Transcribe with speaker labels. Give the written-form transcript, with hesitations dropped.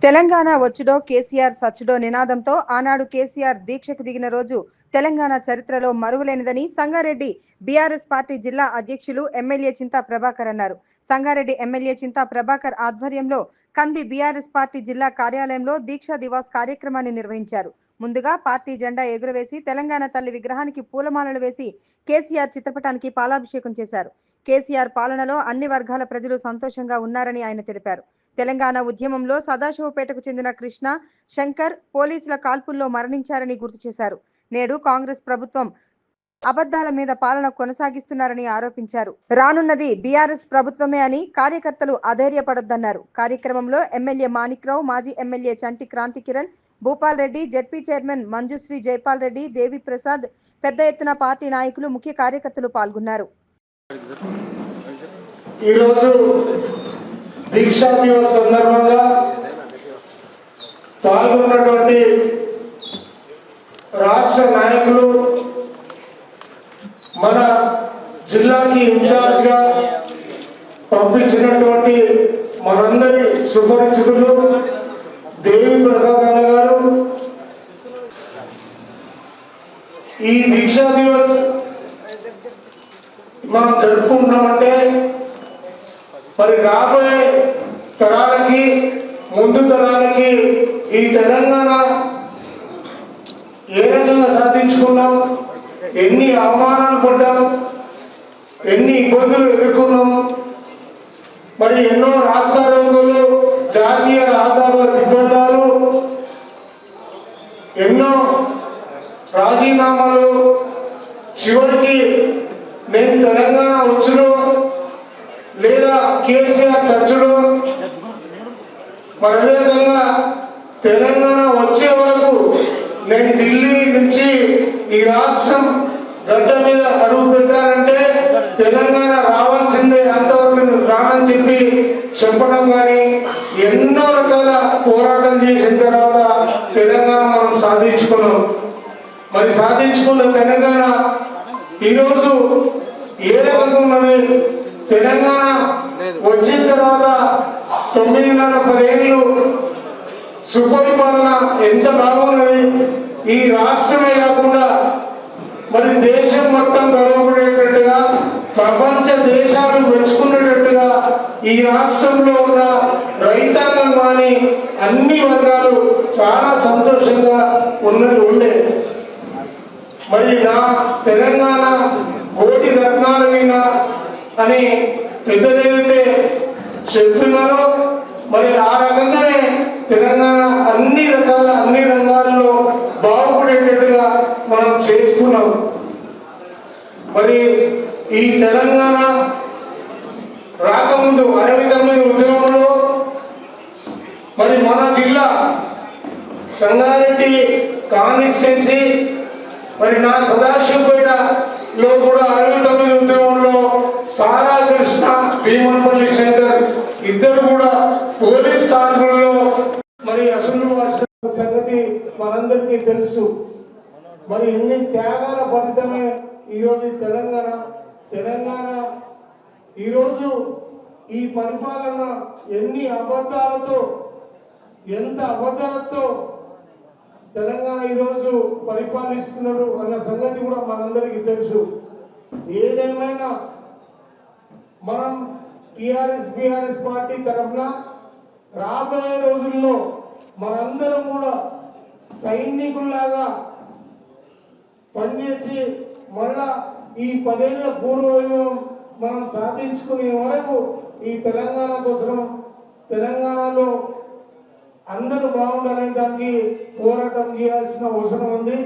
Speaker 1: తెలంగాణ వచ్చుడో కేసీఆర్ సచ్చుడో నినాదంతో ఆనాడు కేసీఆర్ దీక్షకు దిగిన రోజు తెలంగాణ చరిత్రలో మరువలేనిదని సంగారెడ్డి బీఆర్ఎస్ పార్టీ జిల్లా అధ్యక్షులు ఎమ్మెల్యే చింతా ప్రభాకర్ అన్నారు. సంగారెడ్డి ఎమ్మెల్యే చింతా ప్రభాకర్ ఆధ్వర్యంలో కంది బీఆర్ఎస్ పార్టీ జిల్లా కార్యాలయంలో దీక్షా దివాస్ కార్యక్రమాన్ని నిర్వహించారు. ముందుగా పార్టీ జెండా ఎగురవేసి తెలంగాణ తల్లి విగ్రహానికి పూలమాలలు వేసి కేసీఆర్ చిత్రపటానికి పాలాభిషేకం చేశారు. కేసీఆర్ పాలనలో అన్ని వర్గాల ప్రజలు సంతోషంగా ఉన్నారని ఆయన తెలిపారు. తెలంగాణ ఉద్యమంలో సదాశివపేటకు చెందిన కృష్ణ, శంకర్ పోలీసుల కాల్పుల్లో మరణించారని గుర్తు చేశారు. నేడు కాంగ్రెస్ ప్రభుత్వం అబద్ధాల మీద పాలన కొనసాగిస్తున్నారని ఆరోపించారు. రానున్నది బీఆర్ఎస్ ప్రభుత్వమే అని కార్యకర్తలు అధైర్యపడొద్దన్నారు. కార్యక్రమంలో ఎమ్మెల్యే మాణిక్రావు, మాజీ ఎమ్మెల్యే చంటి క్రాంతి కిరణ్, భూపాల్ రెడ్డి, జెడ్పీ చైర్మన్ మంజుశ్రీ జైపాల్ రెడ్డి, దేవి ప్రసాద్, పెద్ద ఎత్తున పార్టీ నాయకులు, ముఖ్య కార్యకర్తలు పాల్గొన్నారు.
Speaker 2: దీక్షా దివస్ సందర్భంగా పాల్గొన్నటువంటి రాష్ట్ర నాయకులు, మన జిల్లాకి ఇన్ఛార్జ్గా పంపించినటువంటి మనందరి సుపరిచితులు దేవి ప్రసాద్ అన్న గారు, ఈ దీక్షా దివస్ మనం జరుపుకుంటున్నామంటే మరి రాబోయే తరాలకి, ముందు తరాలకి ఈ తెలంగాణ ఏ రకంగా సాధించుకున్నాం, ఎన్ని అవమానాలు పడ్డాం, ఎన్ని ఇబ్బందులు ఎదుర్కొన్నాం, మరి ఎన్నో రాష్ట్రాలు, జాతీయ రహదారుల దిగ్బంధాలు, ఎన్నో రాజీనామాలు, చివరికి నేను తెలంగాణ వచ్చును లేదా కేసీఆర్ చర్చలు, మరి అదేవిధంగా తెలంగాణ వచ్చే వరకు నేను ఢిల్లీ నుంచి ఈ రాష్ట్రం గడ్డ మీద అడుగు పెట్టారంటే తెలంగాణ రావాల్సిందే, అంతవరకు రానని చెప్పి చెప్పడం కానీ ఎన్నో రకాల పోరాటం చేసిన తర్వాత తెలంగాణ మనం సాధించుకున్నాం. మరి సాధించుకున్న తెలంగాణ ఈరోజు ఏ రకంగా ఉన్నది? తెలంగాణ వచ్చిన తర్వాత 9.5 ఏళ్ళు సుపరిపాలన ఎంత బాగున్నది. ఈ రాష్ట్రమే కాకుండా మరి దేశం మొత్తం గర్వపడేటట్టుగా, ప్రపంచ దేశాలు మెచ్చుకునేటట్టుగా ఈ రాష్ట్రంలో ఉన్న రైతాంగం కానీ అన్ని వర్గాలు చాలా సంతోషంగా ఉండే. మరి నా తెలంగాణ కోటి రత్నాల మీద అని పెద్దలైతే చెప్తున్నారో మరి ఆ రకంగానే తెలంగాణ అన్ని రంగాల్లో బాగుపడేటట్టుగా మనం చేసుకున్నాం. మరి ఈ తెలంగాణ రాకముందు 69 ఉద్యమంలో మరి మన జిల్లా సంగారెడ్డి కాన్స్టిట్యున్సీ, మరి నా సదాశివపేటలో కూడా 69 ఉద్యమంలో సారా కృష్ణ, భీమన్పల్లి శంకర్ ఇద్దరు కూడా పోలీస్ కాల్పుల్లో మరి అసలు సంగతి మనందరికీ తెలుసు. మరి ఎన్ని త్యాగాల ఫలితమే ఈరోజు తెలంగాణ ఈరోజు ఈ పరిపాలన ఎన్ని అబద్ధాలతో, ఎంత అబద్ధాలతో తెలంగాణ ఈరోజు పరిపాలిస్తున్నారు అన్న సంగతి కూడా మనందరికీ తెలుసు. ఏదేమైనా మనం బీఆర్ఎస్ పార్టీ తరఫున రాబోయే రోజుల్లో మనందరం కూడా సైనికుల్లాగా పనిచేసి మళ్ళా ఈ 10 ఏళ్ల పూర్వవైభవం మనం సాధించుకునే వరకు ఈ తెలంగాణ కోసం, తెలంగాణలో అందరూ బాగుండాలనే దానికి పోరాటం చేయాల్సిన అవసరం ఉంది.